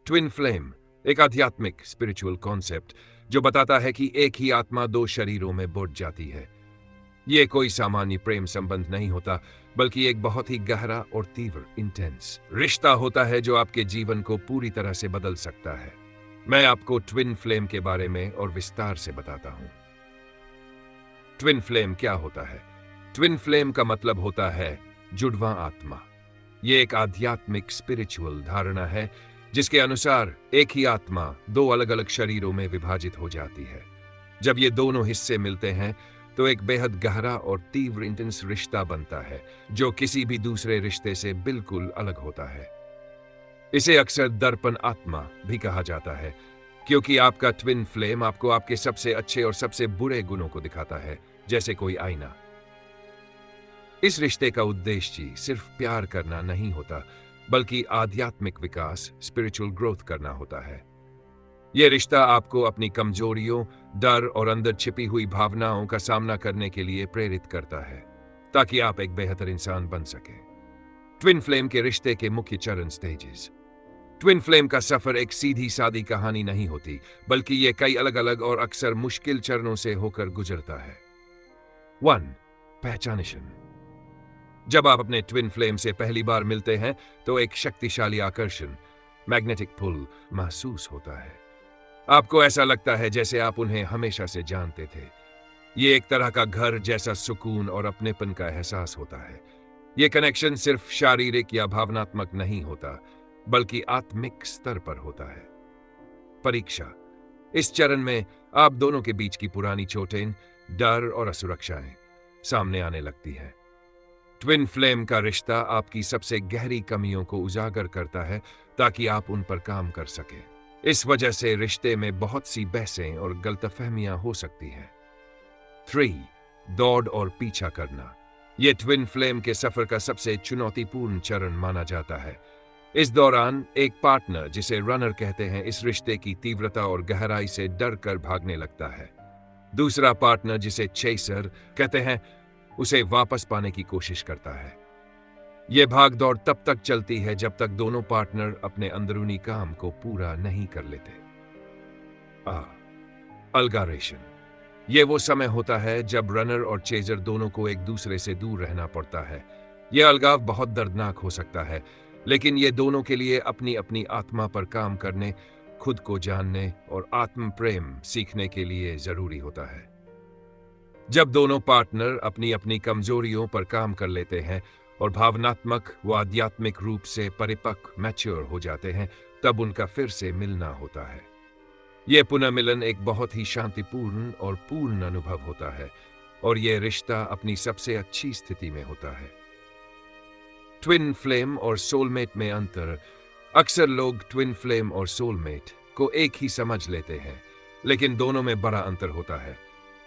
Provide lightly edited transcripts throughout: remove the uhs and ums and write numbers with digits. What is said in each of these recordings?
Twin flame एक आध्यात्मिक spiritual concept जो बताता है कि एक ही आत्मा दो शरीरों में बट जाती है। ये कोई सामान्य प्रेम संबंध नहीं होता, बल्कि एक बहुत ही गहरा और तीव्र इंटेंस रिश्ता होता है जो आपके जीवन को पूरी तरह से बदल सकता है। मैं आपको ट्विन फ्लेम के बारे में और विस्तार से बताता हूं। ट्विन फ्लेम क्या होता है? ट्विन फ्लेम का मतलब होता है जुड़वा आत्मा। ये एक आध्यात्मिक स्पिरिचुअल धारणा है जिसके अनुसार एक ही आत्मा दो अलग अलग शरीरों में विभाजित हो जाती है। जब ये दोनों हिस्से मिलते हैं तो एक बेहद गहरा और तीव्र इंटेंस रिश्ता बनता है जो किसी भी दूसरे रिश्ते से बिल्कुल अलग होता है। इसे अक्सर दर्पण आत्मा भी कहा जाता है, क्योंकि आपका ट्विन फ्लेम आपको आपके सबसे अच्छे और सबसे बुरे गुणों को दिखाता है, जैसे कोई आईना। इस रिश्ते का उद्देश्य सिर्फ प्यार करना नहीं होता, बल्कि आध्यात्मिक विकास, स्पिरिचुअल ग्रोथ करना होता है। यह रिश्ता आपको अपनी कमजोरियों, डर और अंदर छिपी हुई भावनाओं का सामना करने के लिए प्रेरित करता है, ताकि आप एक बेहतर इंसान बन सकें। ट्विन फ्लेम के रिश्ते के मुख्य चरण स्टेजेस। ट्विन फ्लेम का सफर एक सीधी सादी कहानी नहीं होती, बल्कि यह कई अलग अलग और अक्सर मुश्किल चरणों से होकर गुजरता है। 1. पहचानिशन। जब आप अपने ट्विन फ्लेम से पहली बार मिलते हैं तो एक शक्तिशाली आकर्षण, मैग्नेटिक पुल महसूस होता है। आपको ऐसा लगता है जैसे आप उन्हें हमेशा से जानते थे। ये एक तरह का घर जैसा सुकून और अपनेपन का एहसास होता है। ये कनेक्शन सिर्फ शारीरिक या भावनात्मक नहीं होता, बल्कि आत्मिक स्तर पर होता है। परीक्षा। इस चरण में आप दोनों के बीच की पुरानी चोटें, डर और असुरक्षाएं सामने आने लगती है। ट्विन फ्लेम का रिश्ता आपकी सबसे गहरी कमियों को उजागर करता है ताकि आप उन पर काम कर सकें। इस वजह से रिश्ते में बहुत सी बहसें और गलतफहमियां हो सकती हैं। 3. दौड़ और पीछा करना। यह ट्विन फ्लेम के सफर का सबसे चुनौतीपूर्ण चरण माना जाता है। इस दौरान एक पार्टनर, जिसे रनर कहते हैं, इस रिश्ते की तीव्रता और गहराई से डर कर भागने लगता है। दूसरा पार्टनर, जिसे चेसर कहते हैं, उसे वापस पाने की कोशिश करता है। यह भाग दौड़ तब तक चलती है जब तक दोनों पार्टनर अपने अंदरूनी काम को पूरा नहीं कर लेते। अलगारेशन। यह वो समय होता है जब रनर और चेजर दोनों को एक दूसरे से दूर रहना पड़ता है। यह अलगाव बहुत दर्दनाक हो सकता है, लेकिन यह दोनों के लिए अपनी अपनी आत्मा पर काम करने, खुद को जानने और आत्म प्रेम सीखने के लिए जरूरी होता है। जब दोनों पार्टनर अपनी अपनी कमजोरियों पर काम कर लेते हैं और भावनात्मक व आध्यात्मिक रूप से परिपक्व मैच्योर हो जाते हैं, तब उनका फिर से मिलना होता है। यह पुनर्मिलन एक बहुत ही शांतिपूर्ण और पूर्ण अनुभव होता है, और यह रिश्ता अपनी सबसे अच्छी स्थिति में होता है। ट्विन फ्लेम और सोलमेट में अंतर। अक्सर लोग ट्विन फ्लेम और सोलमेट को एक ही समझ लेते हैं, लेकिन दोनों में बड़ा अंतर होता है।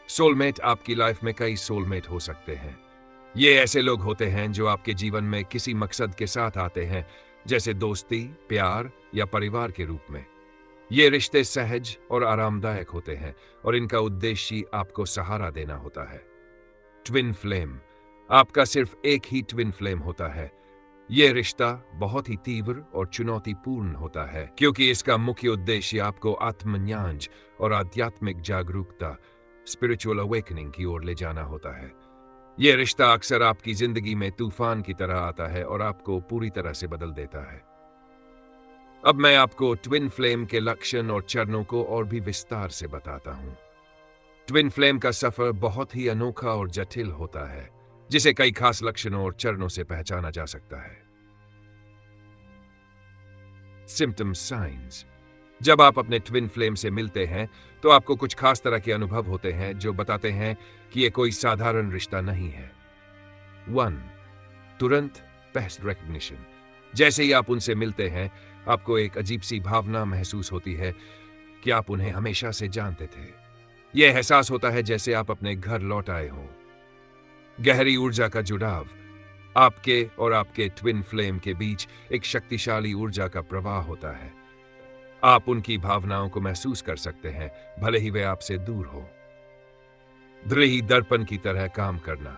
सोलमेट आपकी लाइफ में कई सोलमेट हो सकते हैं। ये ऐसे लोग होते हैं जो आपके जीवन में किसी मकसद के साथ आते हैं, जैसे दोस्ती, प्यार या परिवार के रूप में। ये रिश्ते सहज और आरामदायक होते हैं और इनका उद्देश्य आपको सहारा देना होता है। Twin flame. आपका सिर्फ एक ही ट्विन फ्लेम होता है। यह रिश्ता बहुत ही तीव्र और चुनौतीपूर्ण होता है, क्योंकि इसका मुख्य उद्देश्य आपको आत्मज्ञान और आध्यात्मिक जागरूकता, स्पिरिचुअल अवेकनिंग की ओर ले जाना होता है। यह रिश्ता अक्सर आपकी जिंदगी में तूफान की तरह आता है और आपको पूरी तरह से बदल देता है। अब मैं आपको ट्विन फ्लेम के लक्षण और चरणों को और भी विस्तार से बताता हूं। ट्विन फ्लेम का सफर बहुत ही अनोखा और जटिल होता है, जिसे कई खास लक्षणों और चरणों से पहचाना जा सकता है। Symptoms, science. जब आप अपने ट्विन फ्लेम से मिलते हैं तो आपको कुछ खास तरह के अनुभव होते हैं जो बताते हैं कि यह कोई साधारण रिश्ता नहीं है। 1. तुरंत फेस रिकग्निशन। जैसे ही आप उनसे मिलते हैं, आपको एक अजीब सी भावना महसूस होती है कि आप उन्हें हमेशा से जानते थे। यह एहसास होता है जैसे आप अपने घर लौट आए हों। गहरी ऊर्जा का जुड़ाव। आपके और आपके ट्विन फ्लेम के बीच एक शक्तिशाली ऊर्जा का प्रवाह होता है। आप उनकी भावनाओं को महसूस कर सकते हैं, भले ही वे आपसे दूर हो। दृढ़ दर्पण की तरह काम करना।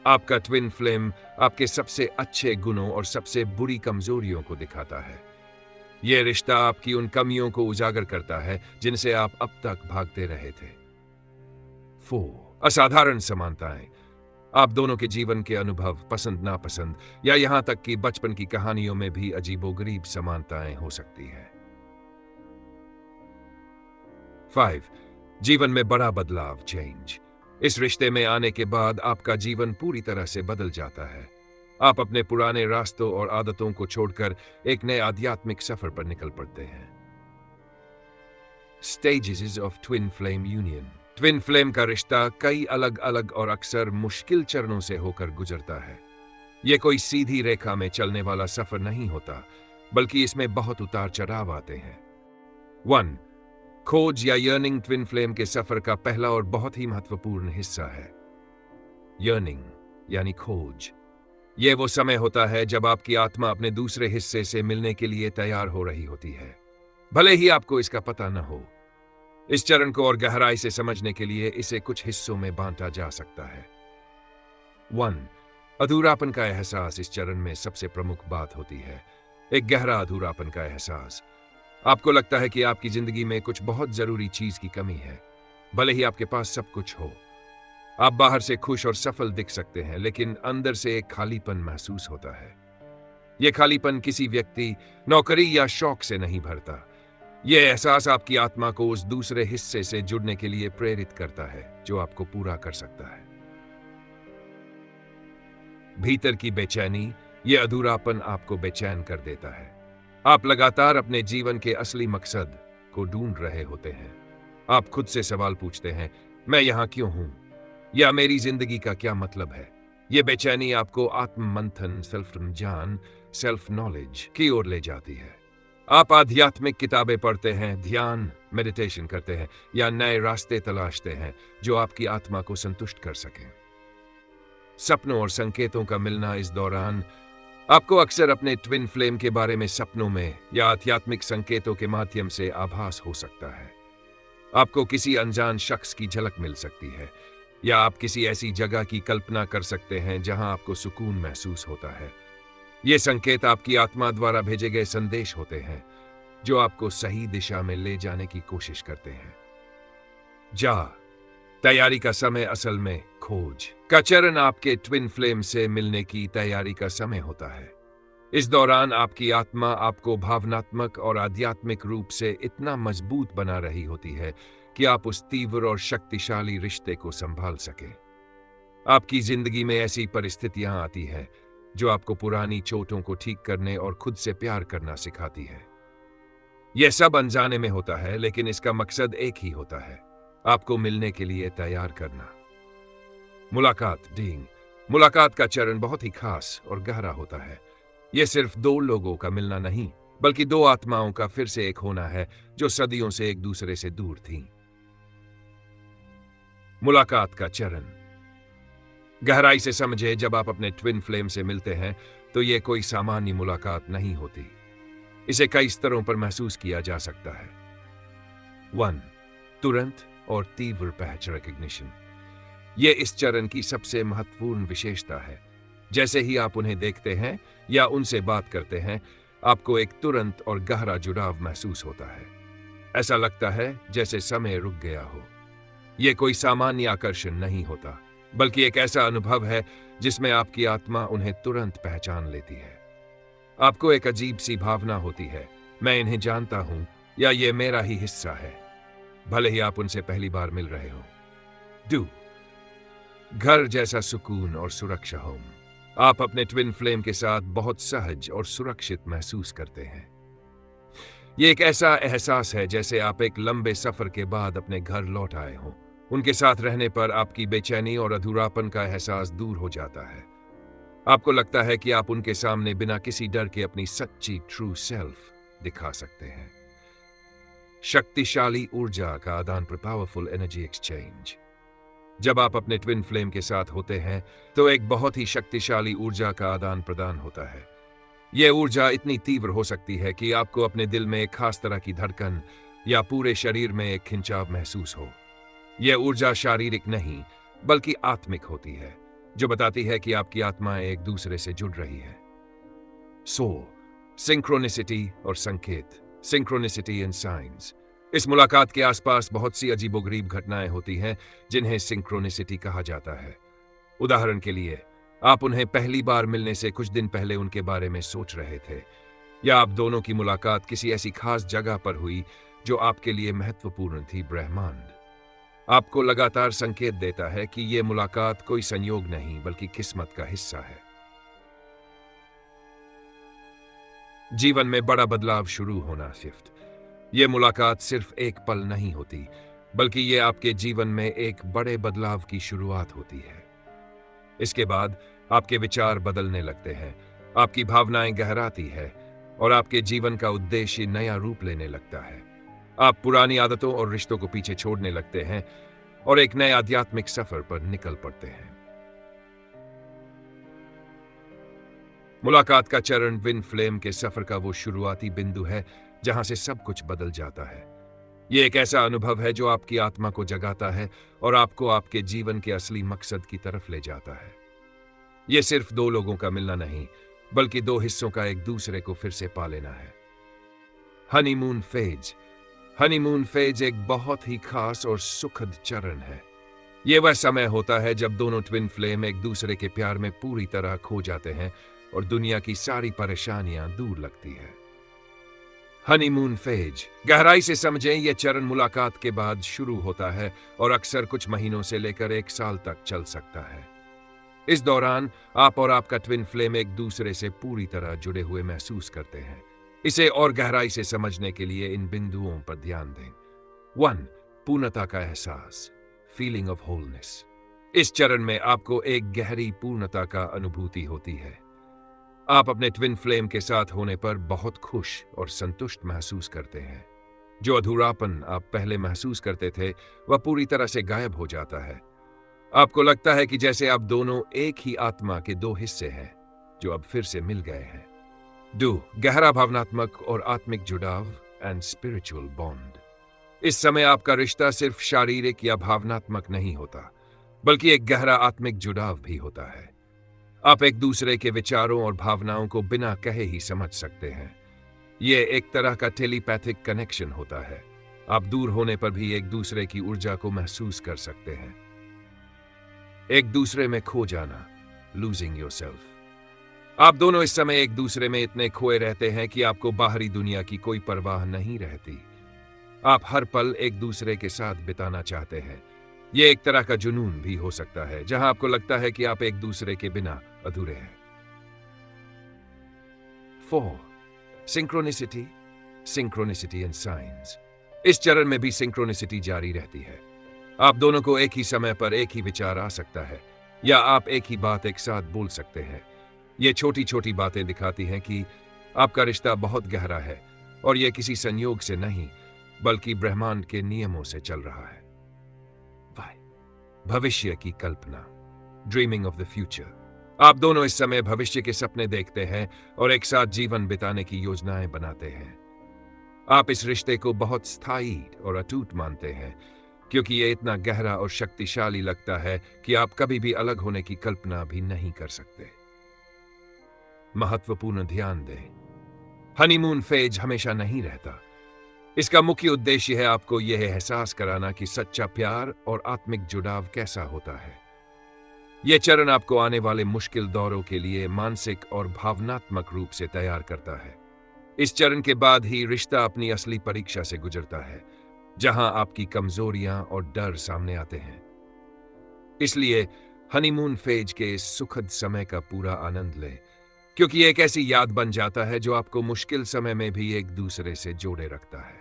आपका ट्विन फ्लेम आपके सबसे अच्छे गुणों और सबसे बुरी कमजोरियों को दिखाता है। यह रिश्ता आपकी उन कमियों को उजागर करता है जिनसे आप अब तक भागते रहे थे। 4 असाधारण समानताएं। आप दोनों के जीवन के अनुभव, पसंद नापसंद या यहां तक कि बचपन की कहानियों में भी अजीबोगरीब समानताएं हो सकती है। 5 जीवन में बड़ा बदलाव, चेंज। इस रिश्ते में आने के बाद आपका जीवन पूरी तरह से बदल जाता है। आप अपने पुराने रास्तों और आदतों को छोड़कर एक नए आध्यात्मिक सफर पर निकल पड़ते हैं। Stages of twin flame union. Twin flame का रिश्ता कई अलग अलग और अक्सर मुश्किल चरणों से होकर गुजरता है। यह कोई सीधी रेखा में चलने वाला सफर नहीं होता, बल्कि इसमें बहुत उतार चढ़ाव आते हैं। 1 खोज या यर्निंग ट्विन फ्लेम के सफर का पहला और बहुत ही महत्वपूर्ण हिस्सा है। यर्निंग यानी खोज। यह वो समय होता है जब आपकी आत्मा अपने दूसरे हिस्से से मिलने के लिए तैयार हो रही होती है, भले ही आपको इसका पता न हो। इस चरण को और गहराई से समझने के लिए इसे कुछ हिस्सों में बांटा जा सकता है। 1 अधूरापन का एहसास इस चरण में सबसे प्रमुख बात होती है। एक गहरा अधूरापन का एहसास। आपको लगता है कि आपकी जिंदगी में कुछ बहुत जरूरी चीज की कमी है, भले ही आपके पास सब कुछ हो। आप बाहर से खुश और सफल दिख सकते हैं, लेकिन अंदर से एक खालीपन महसूस होता है। यह खालीपन किसी व्यक्ति, नौकरी या शौक से नहीं भरता। यह एहसास आपकी आत्मा को उस दूसरे हिस्से से जुड़ने के लिए प्रेरित करता है जो आपको पूरा कर सकता है। भीतर की बेचैनी। यह अधूरापन आपको बेचैन कर देता है। आप लगातार अपने जीवन के असली मकसद को ढूंढ रहे होते हैं। आप खुद से सवाल पूछते हैं, मैं यहां क्यों हूं, या मेरी जिंदगी का क्या मतलब है। यह बेचैनी आपको आत्म मंथन, सेल्फ ज्ञान, सेल्फ नॉलेज की ओर ले जाती है। आप आध्यात्मिक किताबें पढ़ते हैं, ध्यान, मेडिटेशन करते हैं या नए रास्ते तलाशते हैं जो आपकी आत्मा को संतुष्ट कर सकें। सपनों और संकेतों का मिलना। इस दौरान आपको अक्सर अपने ट्विन फ्लेम के बारे में सपनों में या आध्यात्मिक संकेतों के माध्यम से आभास हो सकता है। आपको किसी अनजान शख्स की झलक मिल सकती है, या आप किसी ऐसी जगह की कल्पना कर सकते हैं जहां आपको सुकून महसूस होता है। ये संकेत आपकी आत्मा द्वारा भेजे गए संदेश होते हैं जो आपको सही दिशा में ले जाने की कोशिश करते हैं। तैयारी का समय। असल में खोज का चरण आपके ट्विन फ्लेम से मिलने की तैयारी का समय होता है। इस दौरान आपकी आत्मा आपको भावनात्मक और आध्यात्मिक रूप से इतना मजबूत बना रही होती है कि आप उस तीव्र और शक्तिशाली रिश्ते को संभाल सकें। आपकी जिंदगी में ऐसी परिस्थितियां आती हैं जो आपको पुरानी चोटों को ठीक करने और खुद से प्यार करना सिखाती है। यह सब अनजाने में होता है, लेकिन इसका मकसद एक ही होता है, आपको मिलने के लिए तैयार करना। मुलाकात। डींग। मुलाकात का चरण बहुत ही खास और गहरा होता है। यह सिर्फ 2 लोगों का मिलना नहीं, बल्कि 2 आत्माओं का फिर से एक होना है जो सदियों से एक दूसरे से दूर थीं। मुलाकात का चरण। गहराई से समझे, जब आप अपने ट्विन फ्लेम से मिलते हैं तो यह कोई सामान्य मुलाकात नहीं होती। इसे कई स्तरों पर महसूस किया जा सकता है। 1 तुरंत और तीव्र पहच, रिकग्निशन। यह इस चरण की सबसे महत्वपूर्ण विशेषता है। जैसे ही आप उन्हें देखते हैं या उनसे बात करते हैं, आपको एक तुरंत और गहरा जुड़ाव महसूस होता है। ऐसा लगता है जैसे समय रुक गया हो। यह कोई सामान्य आकर्षण नहीं होता, बल्कि एक ऐसा अनुभव है जिसमें आपकी आत्मा उन्हें तुरंत पहचान लेती है। आपको एक अजीब सी भावना होती है, मैं इन्हें जानता हूं या ये मेरा ही हिस्सा है, भले ही आप उनसे पहली बार मिल रहे हो। 2 घर जैसा सुकून और सुरक्षा। होम। आप अपने ट्विन फ्लेम के साथ बहुत सहज और सुरक्षित महसूस करते हैं। यह एक ऐसा एहसास है जैसे आप एक लंबे सफर के बाद अपने घर लौट आए हों। उनके साथ रहने पर आपकी बेचैनी और अधूरापन का एहसास दूर हो जाता है। आपको लगता है कि आप उनके सामने बिना किसी डर के अपनी सच्ची ट्रू सेल्फ दिखा सकते हैं। शक्तिशाली ऊर्जा का आदान प्रदान, पावरफुल एनर्जी एक्सचेंज। जब आप अपने ट्विन फ्लेम के साथ होते हैं तो एक बहुत ही शक्तिशाली ऊर्जा का आदान प्रदान होता है। यह ऊर्जा इतनी तीव्र हो सकती है कि आपको अपने दिल में एक खास तरह की धड़कन या पूरे शरीर में एक खिंचाव महसूस हो। यह ऊर्जा शारीरिक नहीं, बल्कि आत्मिक होती है, जो बताती है कि आपकी आत्माएं एक दूसरे से जुड़ रही है। सिंक्रोनिसिटी और संकेत, सिंक्रोनिसिटी इन साइंस। इस मुलाकात के आसपास बहुत सी अजीबोगरीब घटनाएं होती हैं जिन्हें सिंक्रोनिसिटी कहा जाता है। उदाहरण के लिए, आप उन्हें पहली बार मिलने से कुछ दिन पहले उनके बारे में सोच रहे थे, या आप दोनों की मुलाकात किसी ऐसी खास जगह पर हुई जो आपके लिए महत्वपूर्ण थी। ब्रह्मांड आपको लगातार संकेत देता है कि यह मुलाकात कोई संयोग नहीं बल्कि किस्मत का हिस्सा है। जीवन में बड़ा बदलाव शुरू होना शिफ्ट। यह मुलाकात सिर्फ एक पल नहीं होती, बल्कि यह आपके जीवन में एक बड़े बदलाव की शुरुआत होती है। इसके बाद आपके विचार बदलने लगते हैं, आपकी भावनाएं गहराती है और आपके जीवन का उद्देश्य नया रूप लेने लगता है। आप पुरानी आदतों और रिश्तों को पीछे छोड़ने लगते हैं और एक नए आध्यात्मिक सफर पर निकल पड़ते हैं। मुलाकात का चरण विन फ्लेम के सफर का वो शुरुआती बिंदु है जहां से सब कुछ बदल जाता है। यह एक ऐसा अनुभव है जो आपकी आत्मा को जगाता है और आपको आपके जीवन के असली मकसद की तरफ ले जाता है। यह सिर्फ दो लोगों का मिलना नहीं, बल्कि दो हिस्सों का एक दूसरे को फिर से पा लेना है। Honeymoon phase. हनीमून फेज एक बहुत ही खास और सुखद चरण है। यह वह समय होता है जब दोनों ट्विन फ्लेम एक दूसरे के प्यार में पूरी तरह खो जाते हैं और दुनिया की सारी परेशानियां दूर लगती है। हनीमून फेज गहराई से समझें, यह चरण मुलाकात के बाद शुरू होता है और अक्सर कुछ महीनों से लेकर एक साल तक चल सकता है। इस दौरान आप और आपका ट्विन फ्लेम एक दूसरे से पूरी तरह जुड़े हुए महसूस करते हैं। इसे और गहराई से समझने के लिए इन बिंदुओं पर ध्यान दें। 1. पूर्णता का एहसास, फीलिंग ऑफ होलनेस। इस चरण में आपको एक गहरी पूर्णता का अनुभूति होती है। आप अपने ट्विन फ्लेम के साथ होने पर बहुत खुश और संतुष्ट महसूस करते हैं। जो अधूरापन आप पहले महसूस करते थे वह पूरी तरह से गायब हो जाता है। आपको लगता है कि जैसे आप दोनों एक ही आत्मा के दो हिस्से हैं जो अब फिर से मिल गए हैं। 2. गहरा भावनात्मक और आत्मिक जुड़ाव एंड स्पिरिचुअल बॉन्ड। इस समय आपका रिश्ता सिर्फ शारीरिक या भावनात्मक नहीं होता, बल्कि एक गहरा आत्मिक जुड़ाव भी होता है। आप एक दूसरे के विचारों और भावनाओं को बिना कहे ही समझ सकते हैं। यह एक तरह का टेलीपैथिक कनेक्शन होता है। आप दूर होने पर भी एक दूसरे की ऊर्जा को महसूस कर सकते हैं। एक दूसरे में खो जाना, लूजिंग योरसेल्फ। आप दोनों इस समय एक दूसरे में इतने खोए रहते हैं कि आपको बाहरी दुनिया की कोई परवाह नहीं रहती। आप हर पल एक दूसरे के साथ बिताना चाहते हैं। यह एक तरह का जुनून भी हो सकता है जहां आपको लगता है कि आप एक दूसरे के बिना अधूरे हैं। 4. Synchronicity, synchronicity in science. इस चरण में भी सिंक्रोनिसिटी जारी रहती है। आप दोनों को एक ही समय पर एक ही विचार आ सकता है, या आप एक ही बात एक साथ बोल सकते हैं। ये छोटी छोटी बातें दिखाती हैं कि आपका रिश्ता बहुत गहरा है और यह किसी संयोग से नहीं, बल्कि ब्रह्मांड के नियमों से चल रहा है। भविष्य की कल्पना, ड्रीमिंग ऑफ द फ्यूचर। आप दोनों इस समय भविष्य के सपने देखते हैं और एक साथ जीवन बिताने की योजनाएं बनाते हैं। आप इस रिश्ते को बहुत स्थायी और अटूट मानते हैं, क्योंकि यह इतना गहरा और शक्तिशाली लगता है कि आप कभी भी अलग होने की कल्पना भी नहीं कर सकते। महत्वपूर्ण ध्यान दें, हनीमून फेज हमेशा नहीं रहता। इसका मुख्य उद्देश्य है आपको यह एहसास कराना कि सच्चा प्यार और आत्मिक जुड़ाव कैसा होता है। यह चरण आपको आने वाले मुश्किल दौरों के लिए मानसिक और भावनात्मक रूप से तैयार करता है। इस चरण के बाद ही रिश्ता अपनी असली परीक्षा से गुजरता है, जहां आपकी कमजोरियां और डर सामने आते हैं। इसलिए हनीमून फेज के इस सुखद समय का पूरा आनंद लें, क्योंकि यह एक ऐसी याद बन जाता है जो आपको मुश्किल समय में भी एक दूसरे से जोड़े रखता है।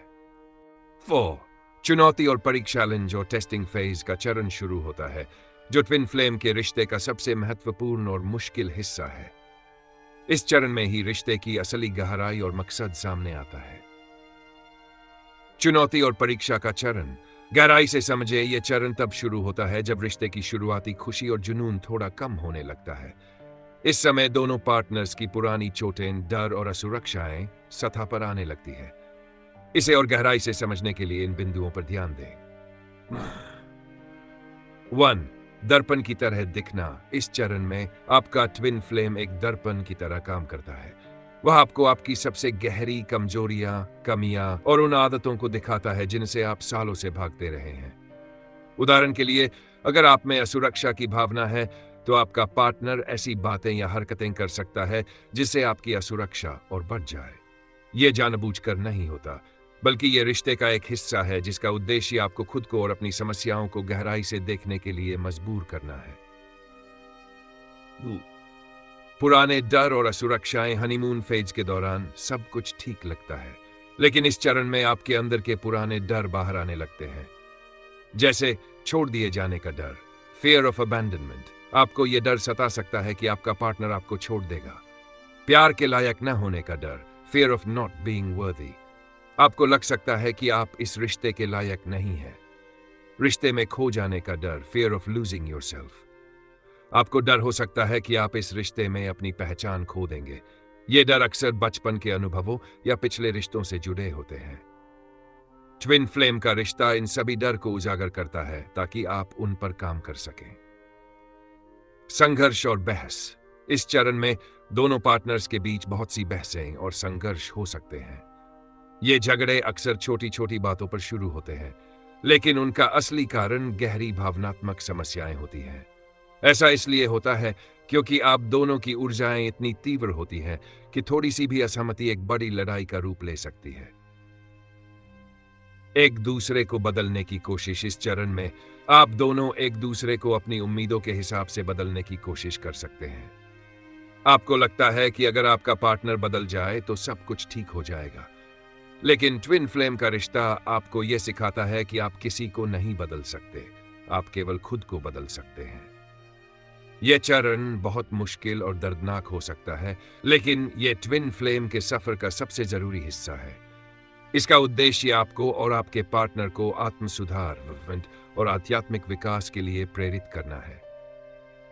4. चुनौती और परीक्षा चैलेंज और टेस्टिंग फेज का चरण शुरू होता है, जो ट्विन फ्लेम के रिश्ते का सबसे महत्वपूर्ण और मुश्किल हिस्सा है। इस चरण में ही रिश्ते की असली गहराई और मकसद सामने आता है। चुनौती और परीक्षा का चरण गहराई से समझे, यह चरण तब शुरू होता है जब रिश्ते की शुरुआती खुशी और जुनून थोड़ा कम होने लगता है। इस समय दोनों पार्टनर्स की पुरानी चोटें, डर और असुरक्षाएं सतह पर आने लगती है। इसे और गहराई से समझने के लिए इन बिंदुओं पर ध्यान दें। 1. दर्पण की तरह दिखना। इस चरण में आपका ट्विन फ्लेम एक दर्पण की तरह काम करता है। वह आपको आपकी सबसे गहरी कमजोरियां, कमियां और उन आदतों को दिखाता है जिनसे आप सालों से भागते रहे हैं। उदाहरण के लिए, अगर आप में असुरक्षा की भावना है, तो आपका पार्टनर ऐसी बातें या हरकतें कर सकता है जिससे आपकी असुरक्षा और बढ़ जाए। ये जानबूझकर नहीं होता, बल्कि ये रिश्ते का एक हिस्सा है जिसका उद्देश्य आपको खुद को और अपनी समस्याओं को गहराई से देखने के लिए मजबूर करना है। पुराने डर और असुरक्षाएं हनीमून फेज के दौरान सब कुछ ठीक लगता है, लेकिन इस चरण में आपके अंदर के पुराने डर बाहर आने लगते हैं। जैसे छोड़ दिए जाने का डर, फियर ऑफ अबैंडनमेंट। आपको यह डर सता सकता है कि आपका पार्टनर आपको छोड़ देगा। प्यार के लायक न होने का डर, फियर ऑफ नॉट बीइंग वर्दी। आपको लग सकता है कि आप इस रिश्ते के लायक नहीं हैं। रिश्ते में खो जाने का डर, फियर ऑफ लूजिंग योरसेल्फ। आपको डर हो सकता है कि आप इस रिश्ते में अपनी पहचान खो देंगे। ये डर अक्सर बचपन के अनुभवों या पिछले रिश्तों से जुड़े होते हैं। ट्विन फ्लेम का रिश्ता इन सभी डर को उजागर करता है ताकि आप उन पर काम कर सकें। संघर्ष और बहस। इस चरण में दोनों पार्टनर्स के बीच बहुत सी बहसें और संघर्ष हो सकते हैं। ये झगड़े अक्सर छोटी छोटी बातों पर शुरू होते हैं, लेकिन उनका असली कारण गहरी भावनात्मक समस्याएं होती हैं। ऐसा इसलिए होता है क्योंकि आप दोनों की ऊर्जाएं इतनी तीव्र होती हैं कि थोड़ी सी भी असहमति एक बड़ी लड़ाई का रूप ले सकती है। एक दूसरे को बदलने की कोशिश। इस चरण में आप दोनों एक दूसरे को अपनी उम्मीदों के हिसाब से बदलने की कोशिश कर सकते हैं। आपको लगता है कि अगर आपका पार्टनर बदल जाए तो सब कुछ ठीक हो जाएगा, लेकिन ट्विन फ्लेम का रिश्ता आपको यह सिखाता है कि आप किसी को नहीं बदल सकते, आप केवल खुद को बदल सकते हैं। यह चरण बहुत मुश्किल और दर्दनाक हो सकता है, लेकिन यह ट्विन फ्लेम के सफर का सबसे जरूरी हिस्सा है। इसका उद्देश्य आपको और आपके पार्टनर को आत्म सुधार और आध्यात्मिक विकास के लिए प्रेरित करना है।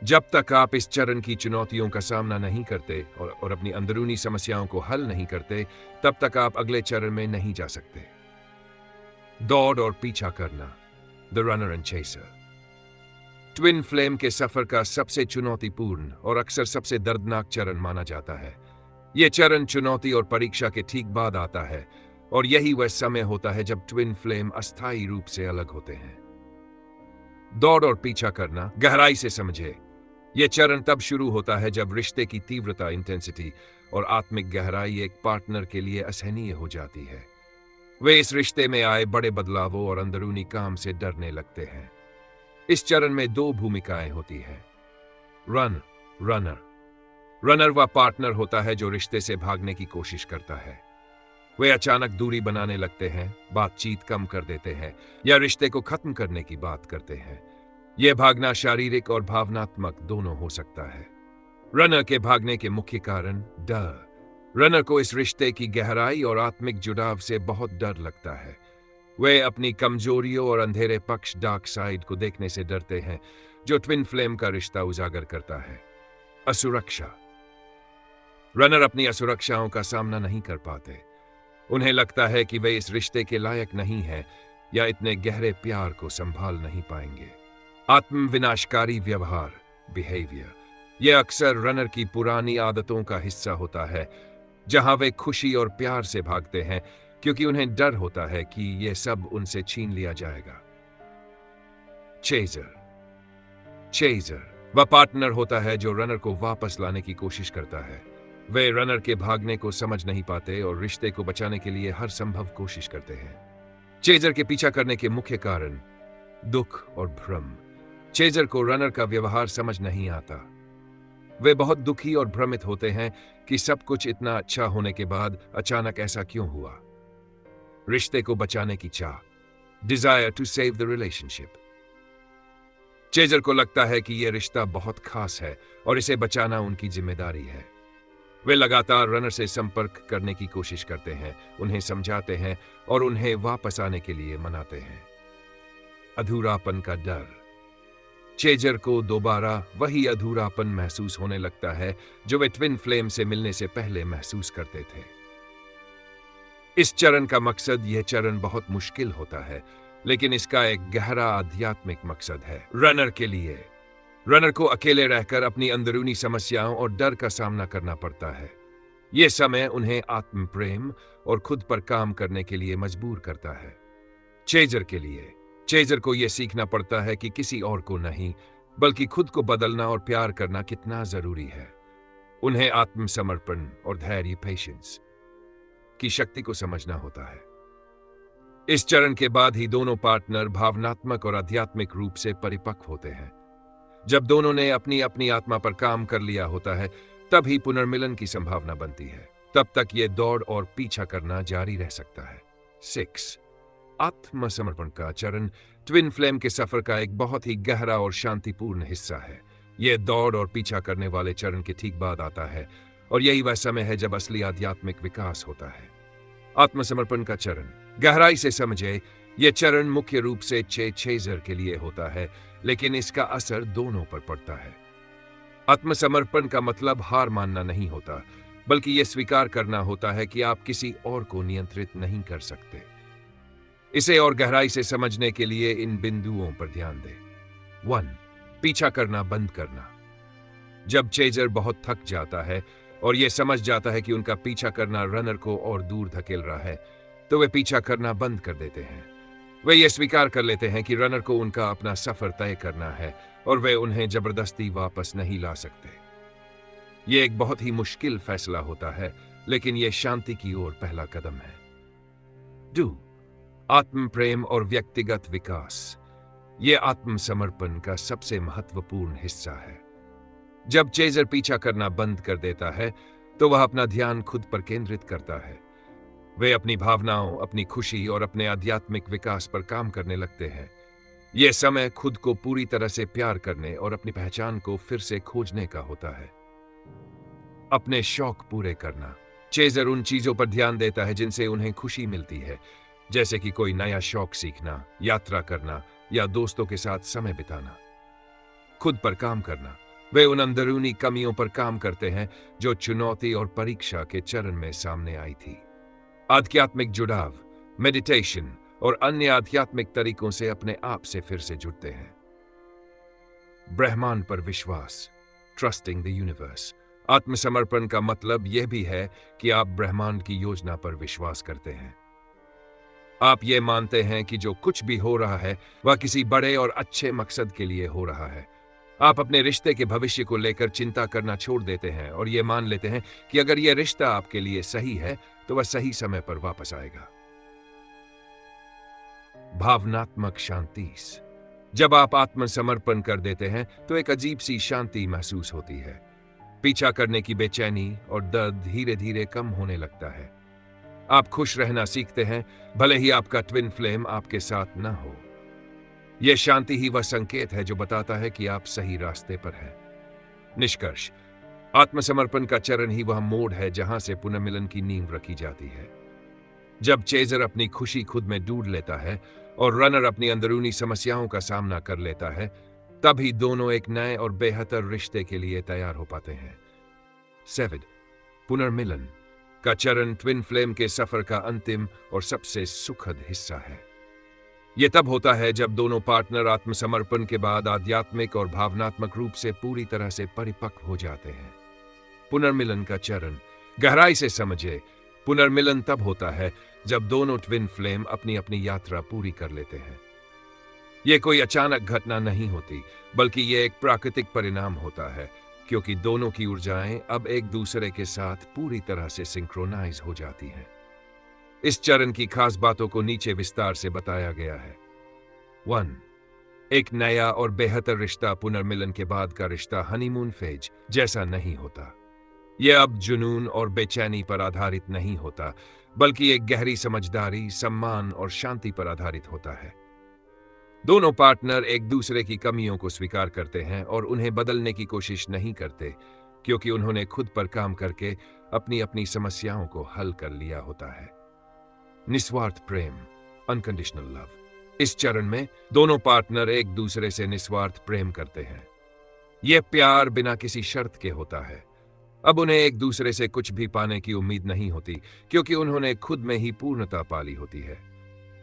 जब तक आप इस चरण की चुनौतियों का सामना नहीं करते और अपनी अंदरूनी समस्याओं को हल नहीं करते, तब तक आप अगले चरण में नहीं जा सकते। दौड़ और पीछा करना, the runner and chaser. Twin flame के सफर का सबसे चुनौतीपूर्ण और अक्सर सबसे दर्दनाक चरण माना जाता है। यह चरण चुनौती और परीक्षा के ठीक बाद आता है, और यही वह समय होता है जब ट्विन फ्लेम अस्थायी रूप से अलग होते हैं। दौड़ और पीछा करना, गहराई से समझे। यह चरण तब शुरू होता है जब रिश्ते की तीव्रता, इंटेंसिटी और आत्मिक गहराई एक पार्टनर के लिए असहनीय हो जाती है। वे इस रिश्ते में आए बड़े बदलावों और अंदरूनी काम से डरने लगते हैं। इस चरण में दो भूमिकाएं होती हैं। रनर। रनर वह पार्टनर होता है जो रिश्ते से भागने की कोशिश करता है। वे अचानक दूरी बनाने लगते हैं, बातचीत कम कर देते हैं या रिश्ते को खत्म करने की बात करते हैं। यह भागना शारीरिक और भावनात्मक दोनों हो सकता है। रनर के भागने के मुख्य कारण डर। रनर को इस रिश्ते की गहराई और आत्मिक जुड़ाव से बहुत डर लगता है। वे अपनी कमजोरियों और अंधेरे पक्ष, डार्क साइड को देखने से डरते हैं, जो ट्विन फ्लेम का रिश्ता उजागर करता है। असुरक्षा। रनर अपनी असुरक्षाओं का सामना नहीं कर पाते। उन्हें लगता है कि वे इस रिश्ते के लायक नहीं हैं या इतने गहरे प्यार को संभाल नहीं पाएंगे। आत्मविनाशकारी व्यवहार, बिहेवियर। यह अक्सर रनर की पुरानी आदतों का हिस्सा होता है, जहां वे खुशी और प्यार से भागते हैं क्योंकि उन्हें डर होता है कि यह सब उनसे छीन लिया जाएगा। चेजर वह पार्टनर होता है जो रनर को वापस लाने की कोशिश करता है। वे रनर के भागने को समझ नहीं पाते और रिश्ते को बचाने के लिए हर संभव कोशिश करते हैं। चेजर के पीछा करने के मुख्य कारण दुख और भ्रम। चेजर को रनर का व्यवहार समझ नहीं आता। वे बहुत दुखी और भ्रमित होते हैं कि सब कुछ इतना अच्छा होने के बाद अचानक ऐसा क्यों हुआ। रिश्ते को बचाने की चाह, desire to save the relationship. Chaser को लगता है कि यह रिश्ता बहुत खास है और इसे बचाना उनकी जिम्मेदारी है। वे लगातार रनर से संपर्क करने की कोशिश करते हैं, उन्हें समझाते हैं और उन्हें वापस आने के लिए मनाते हैं। अधूरापन का डर। चेजर को दोबारा वही अधूरापन महसूस होने लगता है जो वे ट्विन फ्लेम से मिलने से पहले महसूस करते थे। इस चरण का मकसद, यह चरण बहुत मुश्किल होता है, लेकिन इसका एक गहरा आध्यात्मिक मकसद है। रनर के लिए, रनर को अकेले रहकर अपनी अंदरूनी समस्याओं और डर का सामना करना पड़ता है। ये समय उन्हें आत्म प्रेम और खुद पर काम करने के लिए मजबूर करता है। चेजर के लिए, चेजर को यह सीखना पड़ता है कि किसी और को नहीं, बल्कि खुद को बदलना और प्यार करना कितना जरूरी है। उन्हें आत्मसमर्पण और धैर्य पेशेंस की शक्ति को समझना होता है। इस चरण के बाद ही दोनों पार्टनर भावनात्मक और आध्यात्मिक रूप से परिपक्व होते हैं। जब दोनों ने अपनी अपनी आत्मा पर काम कर लिया होता है, तब ही पुनर्मिलन की संभावना बनती है। तब तक ये दौड़ और पीछा करना जारी रह सकता है। 6. आत्मसमर्पण का चरण ट्विन फ्लेम के सफर का एक बहुत ही गहरा और शांतिपूर्ण हिस्सा है। यह दौड़ और पीछा करने वाले चरण के ठीक बाद आता है, और यही वह समय है जब असली आध्यात्मिक विकास होता है। आत्मसमर्पण का चरण गहराई से समझे, यह चरण मुख्य रूप से चेजर के लिए होता है, लेकिन इसका असर दोनों पर पड़ता है। आत्मसमर्पण का मतलब हार मानना नहीं होता, बल्कि यह स्वीकार करना होता है कि आप किसी और को नियंत्रित नहीं कर सकते। इसे और गहराई से समझने के लिए इन बिंदुओं पर ध्यान दें। 1. पीछा करना बंद करना। जब चेजर बहुत थक जाता है और यह समझ जाता है कि उनका पीछा करना रनर को और दूर धकेल रहा है, तो वे पीछा करना बंद कर देते हैं। वे ये स्वीकार कर लेते हैं कि रनर को उनका अपना सफर तय करना है और वे उन्हें जबरदस्ती वापस नहीं ला सकते। यह एक बहुत ही मुश्किल फैसला होता है, लेकिन यह शांति की ओर पहला कदम है। 2. आत्म प्रेम और व्यक्तिगत विकास। यह आत्मसमर्पण का सबसे महत्वपूर्ण हिस्सा है। जब चेजर पीछा करना बंद कर देता है, तो वह अपना ध्यान खुद पर केंद्रित करता है। वे अपनी भावनाओं, अपनी खुशी और अपने आध्यात्मिक विकास पर काम करने लगते हैं। यह समय खुद को पूरी तरह से प्यार करने और अपनी पहचान को फिर से खोजने का होता है। अपने शौक पूरे करना। चेजर उन चीजों पर ध्यान देता है जिनसे उन्हें खुशी मिलती है, जैसे कि कोई नया शौक सीखना, यात्रा करना या दोस्तों के साथ समय बिताना। खुद पर काम करना। वे उन अंदरूनी कमियों पर काम करते हैं जो चुनौती और परीक्षा के चरण में सामने आई थी। आध्यात्मिक जुड़ाव, मेडिटेशन और अन्य आध्यात्मिक तरीकों से अपने आप से फिर से जुड़ते हैं। ब्रह्मांड पर विश्वास, ट्रस्टिंग द यूनिवर्स। आत्मसमर्पण का मतलब यह भी है कि आप ब्रह्मांड की योजना पर विश्वास करते हैं। आप ये मानते हैं कि जो कुछ भी हो रहा है वह किसी बड़े और अच्छे मकसद के लिए हो रहा है। आप अपने रिश्ते के भविष्य को लेकर चिंता करना छोड़ देते हैं और ये मान लेते हैं कि अगर यह रिश्ता आपके लिए सही है तो वह सही समय पर वापस आएगा। भावनात्मक शांति। जब आप आत्मसमर्पण कर देते हैं तो एक अजीब सी शांति महसूस होती है। पीछा करने की बेचैनी और दर्द धीरे धीरे कम होने लगता है। आप खुश रहना सीखते हैं, भले ही आपका ट्विन फ्लेम आपके साथ न हो। यह शांति ही वह संकेत है जो बताता है कि आप सही रास्ते पर हैं। निष्कर्ष, आत्मसमर्पण का चरण ही वह मोड़ है जहां से पुनर्मिलन की नींव रखी जाती है। जब चेजर अपनी खुशी खुद में ढूंढ लेता है और रनर अपनी अंदरूनी समस्याओं का सामना कर लेता है, तभी दोनों एक नए और बेहतर रिश्ते के लिए तैयार हो पाते हैं। 7. पुनर्मिलन का चरण ट्विन फ्लेम के सफर का अंतिम और सबसे सुखद हिस्सा है। यह तब होता है जब दोनों पार्टनर आत्मसमर्पण के बाद आध्यात्मिक और भावनात्मक रूप से पूरी तरह से परिपक्व हो जाते हैं। पुनर्मिलन का चरण गहराई से समझे। पुनर्मिलन तब होता है जब दोनों ट्विन फ्लेम अपनी अपनी यात्रा पूरी कर लेते हैं। यह कोई अचानक घटना नहीं होती, बल्कि यह एक प्राकृतिक परिणाम होता है, क्योंकि दोनों की ऊर्जाएं अब एक दूसरे के साथ पूरी तरह से सिंक्रोनाइज हो जाती हैं। इस चरण की खास बातों को नीचे विस्तार से बताया गया है। 1. एक नया और बेहतर रिश्ता। पुनर्मिलन के बाद का रिश्ता हनीमून फेज जैसा नहीं होता। यह अब जुनून और बेचैनी पर आधारित नहीं होता, बल्कि एक गहरी समझदारी, सम्मान और शांति पर आधारित होता है। दोनों पार्टनर एक दूसरे की कमियों को स्वीकार करते हैं और उन्हें बदलने की कोशिश नहीं करते, क्योंकि उन्होंने खुद पर काम करके अपनी अपनी समस्याओं को हल कर लिया होता है। निस्वार्थ प्रेम, अनकंडीशनल लव। इस चरण में दोनों पार्टनर एक दूसरे से निस्वार्थ प्रेम करते हैं। यह प्यार बिना किसी शर्त के होता है। अब उन्हें एक दूसरे से कुछ भी पाने की उम्मीद नहीं होती, क्योंकि उन्होंने खुद में ही पूर्णता पाली होती है।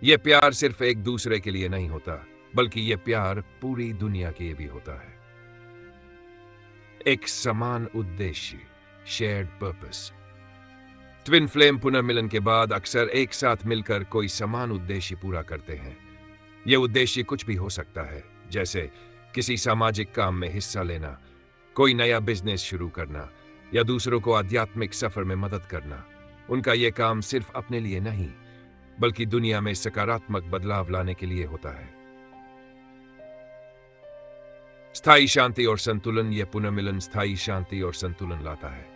यह प्यार सिर्फ एक दूसरे के लिए नहीं होता, बल्कि यह प्यार पूरी दुनिया के लिए भी होता है। एक समान उद्देश्य, शेयर्ड पर्पस। ट्विन फ्लेम पुनर्मिलन के बाद अक्सर एक साथ मिलकर कोई समान उद्देश्य पूरा करते हैं। यह उद्देश्य कुछ भी हो सकता है, जैसे किसी सामाजिक काम में हिस्सा लेना, कोई नया बिजनेस शुरू करना या दूसरों को आध्यात्मिक सफर में मदद करना। उनका यह काम सिर्फ अपने लिए नहीं, बल्कि दुनिया में सकारात्मक बदलाव लाने के लिए होता है। स्थायी शांति और संतुलन। यह पुनर्मिलन स्थायी शांति और संतुलन लाता है।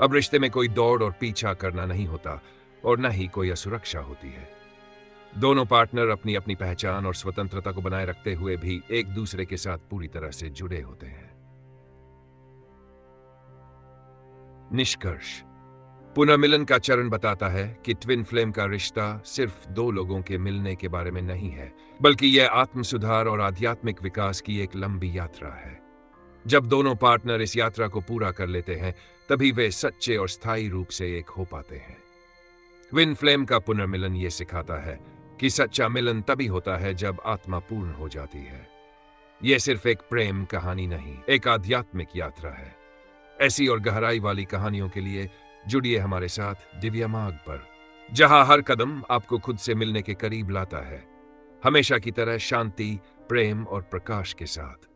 अब रिश्ते में कोई दौड़ और पीछा करना नहीं होता और न ही कोई असुरक्षा होती है। दोनों पार्टनर अपनी अपनी पहचान और स्वतंत्रता को बनाए रखते हुए भी एक दूसरे के साथ पूरी तरह से जुड़े होते हैं। निष्कर्ष। पुनर्मिलन का चरण बताता है कि ट्विन फ्लेम का रिश्ता सिर्फ दो लोगों के मिलने के बारे में नहीं है, बल्कि यह आत्म सुधार और आध्यात्मिक विकास की एक लंबी यात्रा है। जब दोनों पार्टनर इस यात्रा को पूरा कर लेते हैं, तभी वे सच्चे और स्थायी रूप से एक हो पाते हैं। ट्विन फ्लेम का पुनर्मिलन यह सिखाता है कि सच्चा मिलन तभी होता है जब आत्मा पूर्ण हो जाती है। यह सिर्फ एक प्रेम कहानी नहीं, एक आध्यात्मिक यात्रा है। ऐसी और गहराई वाली कहानियों के लिए जुड़िए हमारे साथ दिव्य मार्ग पर, जहां हर कदम आपको खुद से मिलने के करीब लाता है, हमेशा की तरह शांति, प्रेम और प्रकाश के साथ।